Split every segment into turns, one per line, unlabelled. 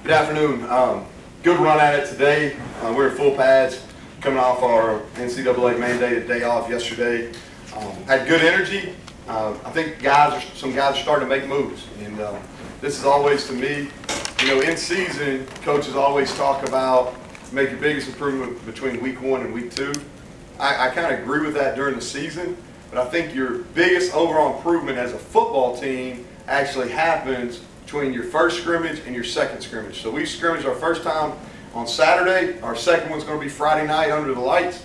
Good afternoon. Good run at it today. We're in full pads, coming off our NCAA mandated day off yesterday. Had good energy. I think some guys are starting to make moves, and this is always, to me, in season, coaches always talk about make your biggest improvement between week 1 and week 2. I kind of agree with that during the season, but I think your biggest overall improvement as a football team actually happens between your first scrimmage and your second scrimmage. So we scrimmaged our first time on Saturday. Our second one's going to be Friday night under the lights.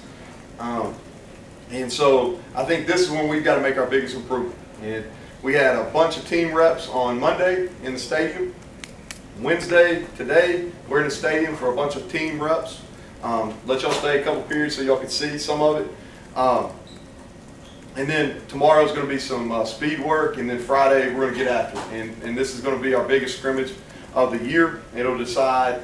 And so I think this is when we've got to make our biggest improvement. And we had a bunch of team reps on Monday in the stadium. Wednesday, today, we're in the stadium for a bunch of team reps. Let y'all stay a couple periods so y'all can see some of it. And then tomorrow's going to be some speed work, and then Friday we're going to get after it. And this is going to be our biggest scrimmage of the year. It'll decide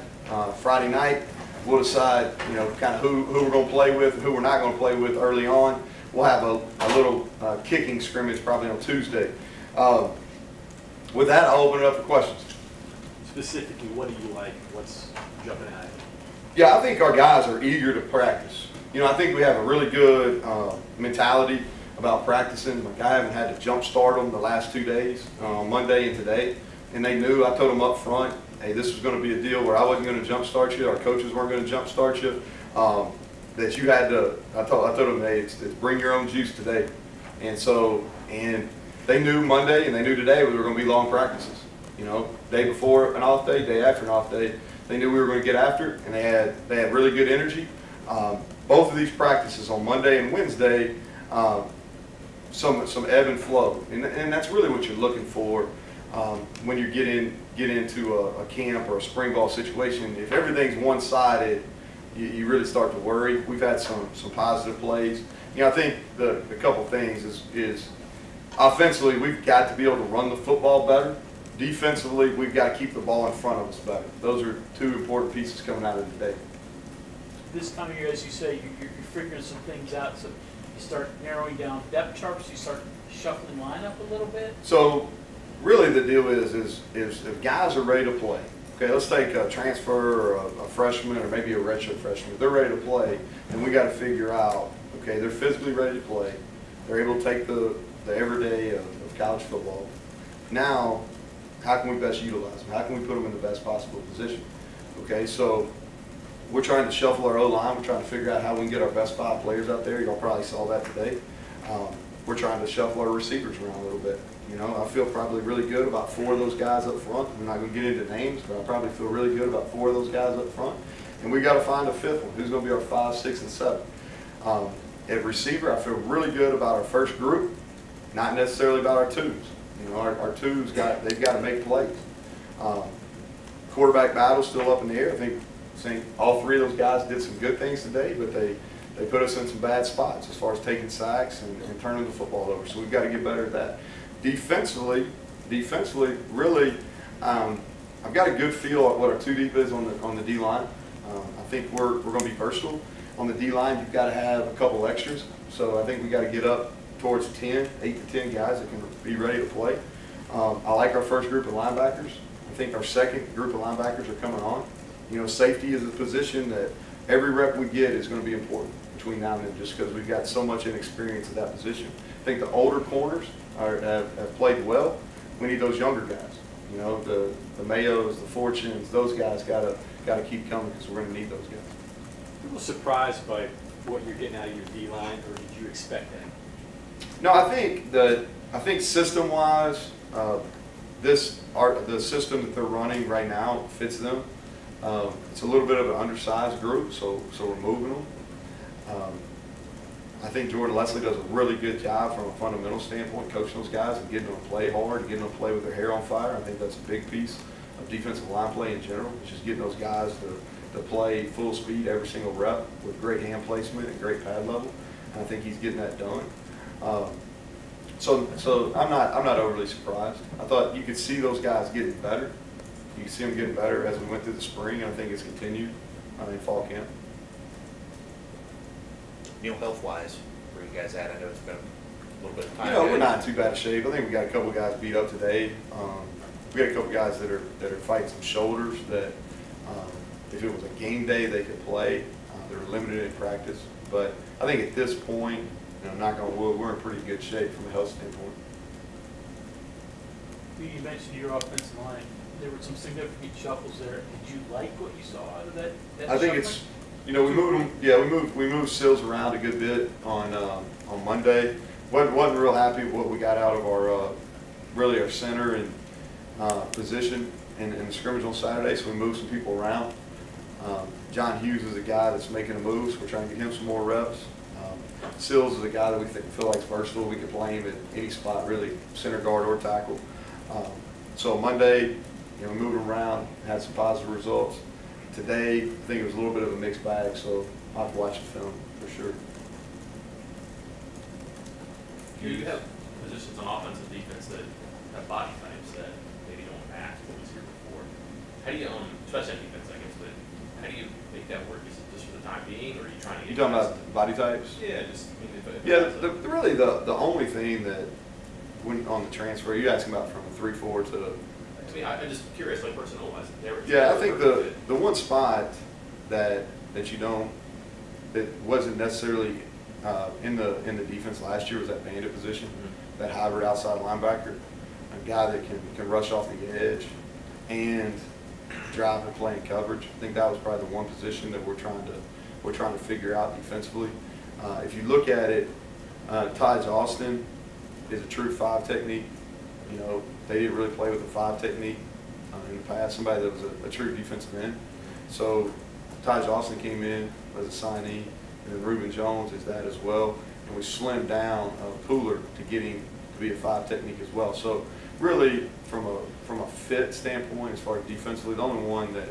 Friday night. We'll decide, kind of who we're going to play with and who we're not going to play with early on. We'll have a little kicking scrimmage probably on Tuesday. With that, I'll open it up for questions.
Specifically, what do you like? What's jumping out?
Yeah, I think our guys are eager to practice. I think we have a really good mentality about practicing. Like, I haven't had to jump start them the last 2 days, Monday and today, and they knew. I told them up front, hey, this was going to be a deal where I wasn't going to jump start you. Our coaches weren't going to jump start you. That you had to. I told them, hey, it's bring your own juice today, and they knew Monday and they knew today we were going to be long practices. Day before an off day, day after an off day, they knew we were going to get after it, and they had really good energy. Both of these practices on Monday and Wednesday. Some ebb and flow, and that's really what you're looking for when you get into a camp or a spring ball situation. If everything's one-sided, you really start to worry. We've had some positive plays. I think the couple things is offensively we've got to be able to run the football better. Defensively, we've got to keep the ball in front of us better. Those are two important pieces coming out of the day.
This time of year, as you say, you're figuring some things out. So you start narrowing down depth charts. You start shuffling lineup a little bit.
So really the deal is if guys are ready to play, okay, let's take a transfer or a freshman or maybe a redshirt freshman. If they're ready to play, then we got to figure out, okay, they're physically ready to play. They're able to take the everyday of college football. Now, how can we best utilize them? How can we put them in the best possible position? Okay, so we're trying to shuffle our O-line. We're trying to figure out how we can get our best 5 players out there. Y'all probably saw that today. We're trying to shuffle our receivers around a little bit. I feel probably really good about 4 of those guys up front. I'm not going to get into names, but I probably feel really good about 4 of those guys up front. And we got to find a 5th one. Who's going to be our 5, 6, and 7? At receiver, I feel really good about our first group, not necessarily about our 2s. Our 2s they've got to make plays. Quarterback battle's still up in the air. I think all 3 of those guys did some good things today, but they put us in some bad spots as far as taking sacks and turning the football over. So we've got to get better at that. Defensively, really, I've got a good feel of what our 2 deep is on the D line. I think we're going to be versatile on the D line. You've got to have a couple extras. So I think we got to get up towards 8 to 10 guys that can be ready to play. I like our first group of linebackers. I think our second group of linebackers are coming on. Safety is a position that every rep we get is going to be important between now and then, just because we've got so much inexperience at that position. I think the older corners have played well. We need those younger guys. The Mayos, the Fortunes, those guys got to keep coming because we're going to need those guys.
People surprised by what you're getting out of your D-line, or did you expect that?
No, I think system-wise, the system that they're running right now fits them. It's a little bit of an undersized group, so we're moving them. I think Jordan Leslie does a really good job from a fundamental standpoint, coaching those guys and getting them to play hard and getting them to play with their hair on fire. I think that's a big piece of defensive line play in general. It's just getting those guys to play full speed every single rep with great hand placement and great pad level. And I think he's getting that done. So I'm not overly surprised. I thought you could see those guys getting better. You could see them getting better as we went through the spring, and I think it's continued in fall camp.
Neal, health-wise, where you guys at? I know it's been a little bit of time.
We're not in too bad a shape. I think we got a couple of guys beat up today. We got a couple of guys that are fighting some shoulders that If it was a game day, they could play. They were limited in practice. But I think at this point, knock on wood, we're in pretty good shape from a health standpoint.
You mentioned your offensive line. There were some significant shuffles there. Did you like what you saw out of that
I think it's, we moved them. Yeah, we moved Sills around a good bit on Monday. wasn't real happy with what we got out of our really our center and position in the scrimmage on Saturday. So we moved some people around. John Hughes is a guy that's making a move, so we're trying to get him some more reps. Sills is a guy that we feel like is versatile. We could play him at any spot, really, center guard or tackle. So Monday, we moved him around, had some positive results. Today, I think it was a little bit of a mixed bag, so I'll have to watch the film for sure.
You have positions on offense and defense that have body types that maybe don't match what was here before. How do you, especially on defense, I guess, but how do you make that work? Is it just for the time being, or are you trying to get?
You talking about body types?
Yeah, just. I mean, if
really the only thing that when on the transfer, you're asking about from a 3-4 to.
I mean, I'm just curious, like personnel-wise.
Yeah, I think the one spot that you don't, that wasn't necessarily in the defense last year was that bandit position, that hybrid outside linebacker, a guy that can rush off the edge and drive and play in coverage. I think that was probably the one position that we're trying to figure out defensively. If you look at it, Taj Austin is a true 5 technique. They didn't really play with a 5 technique in the past. Somebody that was a true defensive end. So Taj Austin came in as a signee, and then Reuben Jones is that as well. And we slimmed down Pooler to get him to be a 5 technique as well. So really, from a fit standpoint, as far as defensively, the only one that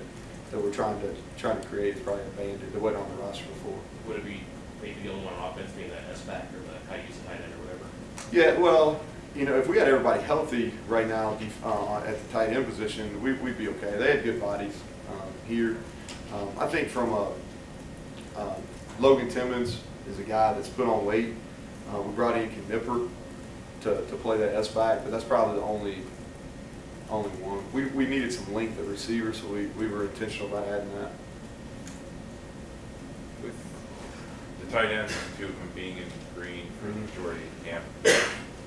we're trying to create is probably a bandit that wasn't on the roster before.
Would it be maybe the only one on offense being that S-back or the how you use the tight end or whatever?
Yeah, well, if we had everybody healthy right now at the tight end position, we'd be okay. They had good bodies here. I think from Logan Timmons is a guy that's put on weight. We brought in Knipper to play that S-back, but that's probably the only one. We needed some length at receiver, so we were intentional about adding that.
With the tight ends, 2 of them being in green for the majority of camp,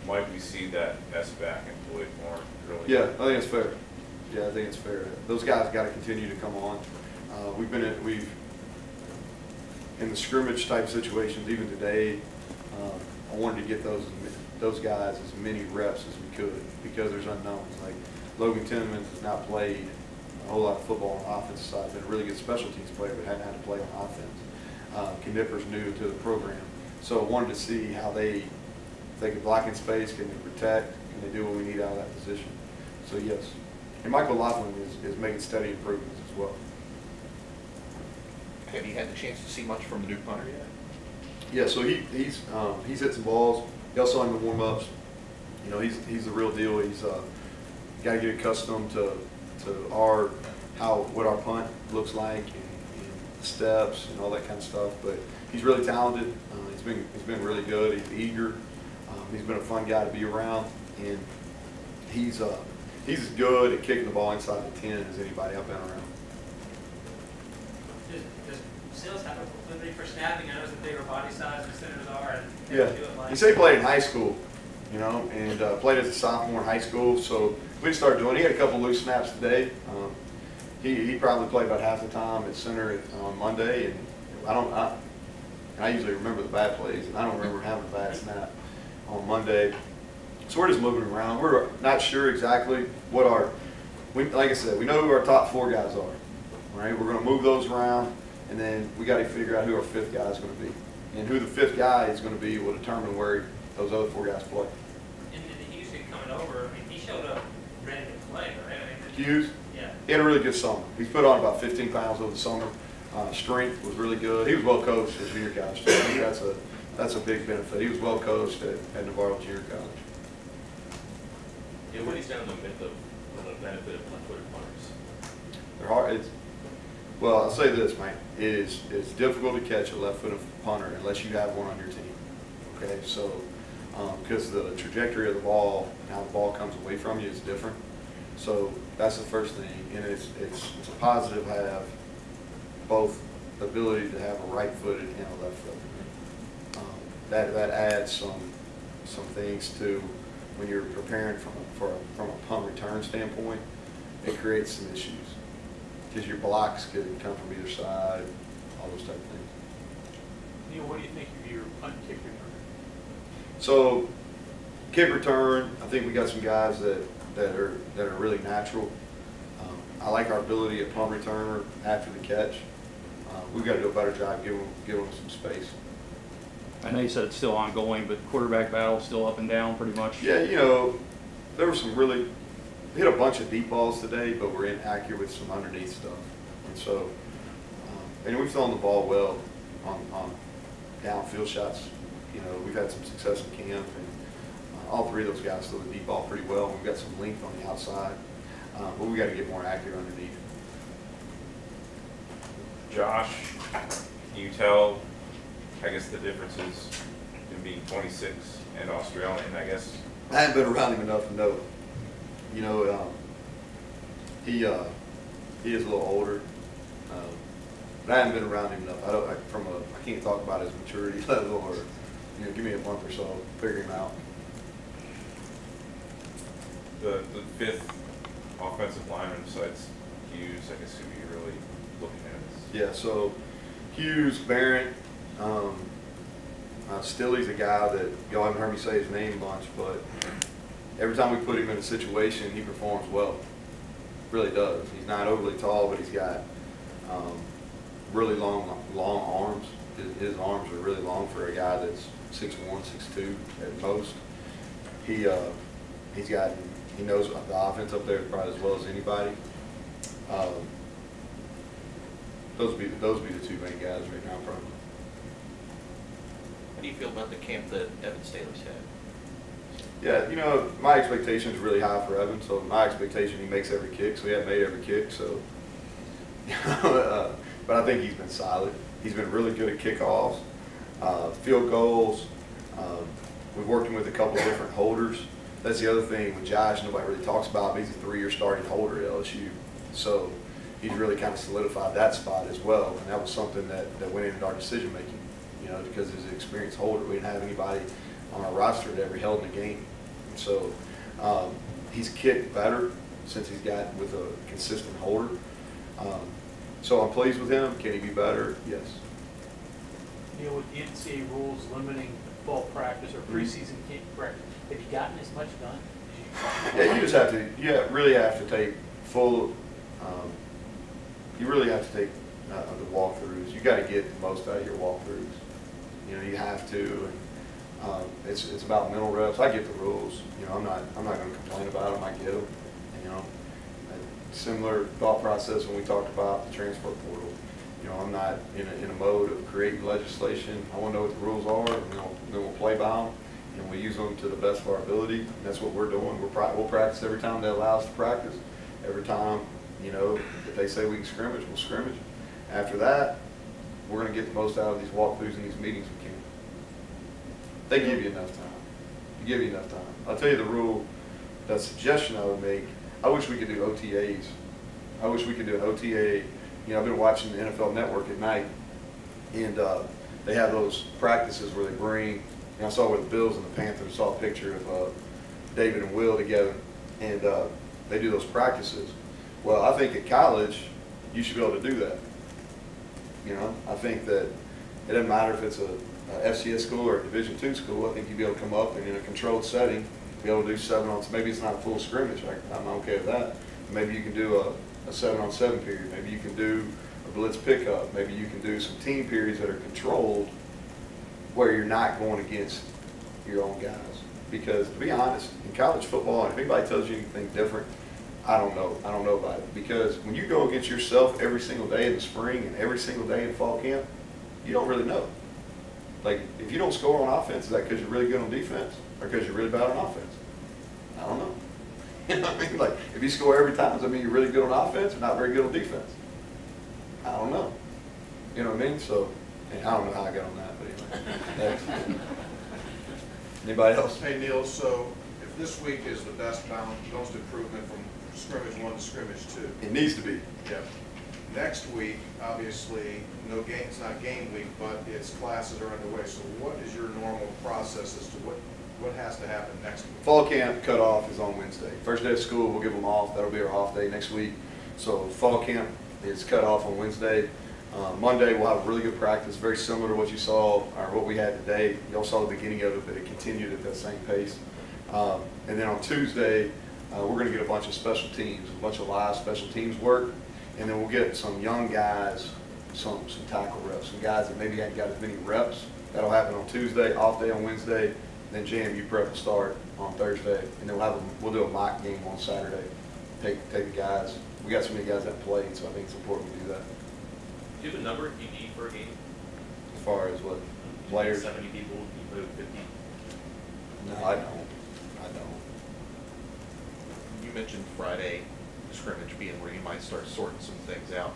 might we see that S-back employed more early?
Yeah, I think it's fair. Yeah, I think it's fair. Those guys got to continue to come on. We've in the scrimmage type situations, even today, I wanted to get those guys as many reps as we could because there's unknowns. Like Logan Timmons has not played a whole lot of football on the offensive side, been a really good special teams player, but hadn't had to play on offense. Knipper's new to the program, so I wanted to see how they can block in space, can they protect, can they do what we need out of that position. So yes, and Michael Laughlin is making steady improvements as well.
Have you had the chance to see much from the new punter yet?
Yeah, so he's hit some balls. Y'all saw him in warm-ups. He's the real deal. He's got to get accustomed to what our punt looks like and steps and all that kind of stuff. But he's really talented. He's been really good. He's eager. He's been a fun guy to be around, and he's as good at kicking the ball inside the 10 as anybody I've been around.
Does Sills have a proclivity for snapping? I know it's a bigger body size than centers are, and
Yeah,
do it like.
he said he played in high school, and played as a sophomore in high school. So we started doing. He had a couple loose snaps today. He probably played about half the time at center on Monday, and I usually remember the bad plays, and I don't remember having a bad snap on Monday. So we're just moving around. We're not sure exactly what like I said, we know who our top 4 guys are. Right? We're going to move those around, and then we got to figure out who our 5th guy is going to be. And who the 5th guy is going to be will determine where those other 4 guys play.
And the Hughes kid coming over, I mean, he showed up ready to play, right?
Hughes?
Yeah.
He had a really good summer. He's put on about 15 pounds over the summer. Strength was really good. He was well coached at junior college. I think that's a big benefit. He was well coached at Navarro Junior College.
Yeah, what is down the myth of the benefit of left-footed punters?
They're hard. Well, I'll say this, Mike. It's difficult to catch a left-footed punter unless you have one on your team. Okay, so because the trajectory of the ball and how the ball comes away from you is different. So that's the first thing, and it's a positive to have both the ability to have a right-footed and a left-footed. That adds some things to when you're preparing from a punt return standpoint. It creates some issues because your blocks could come from either side, all those type of things.
Neal, what do you think of your punt kick return?
So, kick return, I think we got some guys that are really natural. I like our ability at punt returner after the catch. We've got to do a better job giving them some space.
I know you said it's still ongoing, but quarterback battle still up and down pretty much.
Yeah, there were some we hit a bunch of deep balls today, but we're inaccurate with some underneath stuff. And so, and we've thrown the ball well on downfield shots. We've had some success in camp, and all three of those guys throw the deep ball pretty well. We've got some length on the outside, but we got to get more accurate underneath.
Josh, can you tell, I guess, the differences in being 26 and Australian, I guess?
I haven't been around him enough to know. He is a little older, but I haven't been around him enough. I can't talk about his maturity level, or give me a month or so, I'll figure him out.
The fifth offensive lineman besides Hughes, I guess, who you're really looking at?
Yeah, so Hughes, Barrett, Stilley's a guy that y'all haven't heard me say his name much, but every time we put him in a situation, he performs well. Really does. He's not overly tall, but he's got really long arms. His arms are really long for a guy that's 6'1", 6'2" at most. He knows the offense up there probably as well as anybody. Those would be the two main guys right now, probably.
How do you feel about the camp that Evan Staley's had?
Yeah, my expectation is really high for Evan, so my expectation he makes every kick, so he hasn't made every kick, so. But I think he's been solid. He's been really good at kickoffs, field goals. We've worked him with a couple of different holders. That's the other thing with Josh, nobody really talks about, but he's a 3-year starting holder at LSU. So he's really kind of solidified that spot as well, and that was something that went into our decision making, because he's an experienced holder. We didn't have anybody on our roster that ever held in a game. And so he's kicked better since he's got with a consistent holder. So I'm pleased with him. Can he be better? Yes.
With the NCAA rules limiting fall practice or preseason camp practice, have you gotten as much done?
Yeah, you just have to. You really have to take full. You really have to take the walkthroughs. You got to get the most out of your walkthroughs. You have to. And it's about mental reps. I get the rules. I'm not going to complain about them. I get them. Similar thought process when we talked about the transfer portal. I'm not in a mode of creating legislation. I want to know what the rules are, and then we'll play by them, and we use them to the best of our ability. And that's what we're doing. We'll practice every time they allow us to practice. Every time, if they say we can scrimmage, we'll scrimmage. After that, we're going to get the most out of these walkthroughs and these meetings we can. They give you enough time. They give you enough time. I'll tell you the rule, that suggestion I would make. I wish we could do OTAs. I wish we could do an OTA. I've been watching the NFL Network at night, and they have those practices where they bring, I saw where the Bills and the Panthers, saw a picture of David and Will together, and they do those practices. Well, I think at college, you should be able to do that. I think that it doesn't matter if it's a FCS school or a Division II school. I think you'd be able to come up and in a controlled setting, be able to do 7-on. Maybe it's not a full scrimmage. I'm okay with that. Maybe you can do a 7-on-7 period. Maybe you can do a blitz pickup. Maybe you can do some team periods that are controlled where you're not going against your own guys. Because to be honest, in college football, if anybody tells you anything different, I don't know. I don't know about it. Because when you go against yourself every single day in the spring and every single day in fall camp, you don't really know. Like, if you don't score on offense, is that because you're really good on defense or because you're really bad on offense? I don't know. You know what I mean? Like, if you score every time, does that mean you're really good on offense or not very good on defense? I don't know. You know what I mean? So, I don't know how I got on that, but anyway. Anybody else?
Hey, Neal, so if this week is the best improvement from scrimmage 1 to scrimmage 2.
It needs to be.
Yep. Next week, obviously, no game, it's not game week, but it's classes are underway. So what is your normal process as to what has to happen next week?
Fall camp cutoff is on Wednesday. First day of school, we'll give them off. That'll be our off day next week. So fall camp is cut off on Wednesday. Monday, we'll have a really good practice, very similar to what you saw, or what we had today. Y'all saw the beginning of it, but it continued at that same pace. And then on Tuesday, we're going to get a bunch of special teams, a bunch of live special teams work. And then we'll get some young guys, some tackle reps, some guys that maybe hadn't got as many reps. That'll happen on Tuesday, off day on Wednesday. Then JMU prep will start on Thursday, and then we'll do a mock game on Saturday. Take the guys. We got so many guys that played, so I think it's important to do that.
Do you have a number you need for a game?
As far as what players?
70 people, you play with 50?
No, I don't.
You mentioned Friday scrimmage being where you might start sorting some things out.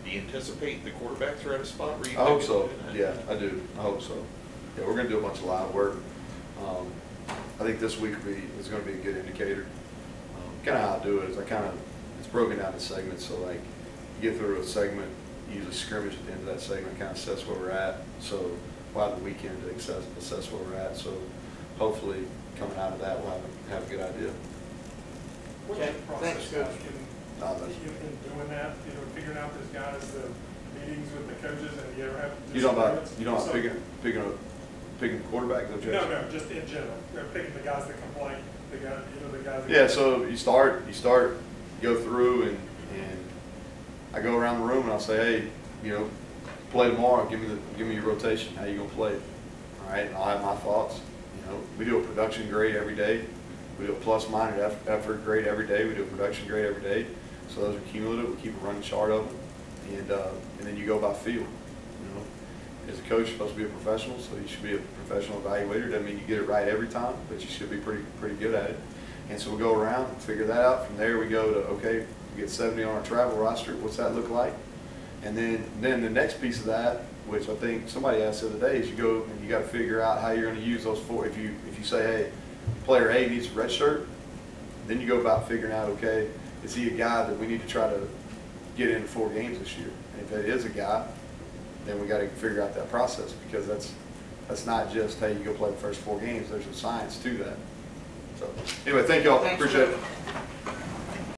Do you anticipate the quarterbacks are at a spot where you
I
think
hope
it's
so.
good?
Yeah, I do. I hope so. Yeah, we're going to do a bunch of live work. I think this week is going to be a good indicator. Kind of how I do it is it's broken down in segments. So like you get through a segment, usually scrimmage at the end of that segment kind of sets where we're at. So we'll have the weekend to assess where we're at. So hopefully coming out of that, we'll have a good idea.
What's
Okay.
the process
Thanks,
like in doing that, figuring out those guys, the meetings with the coaches, and you ever have
You don't about
disagreements?
picking the quarterback?
No, just in general, picking the guys that complain, the guys that.
Yeah, so you go through and I go around the room and I'll say, hey, play tomorrow, give me your rotation, how you gonna play? All right, and I'll have my thoughts. We do a production grade every day. We do a plus minus effort grade every day. We do a production grade every day. So those are cumulative. We keep a running chart of them. And then you go by feel. As a coach, you're supposed to be a professional, so you should be a professional evaluator. Doesn't mean you get it right every time, but you should be pretty good at it. And so we go around and figure that out. From there we go to, okay, we get 70 on our travel roster. What's that look like? And then the next piece of that, which I think somebody asked the other day, is you go and you got to figure out how you're going to use those four. If you say, hey, player A needs a red shirt, then you go about figuring out, okay, is he a guy that we need to try to get into 4 games this year? And if that is a guy, then we got to figure out that process, because that's not just, hey, you go play the first 4 games. There's a science to that. So anyway, thank y'all. Appreciate it.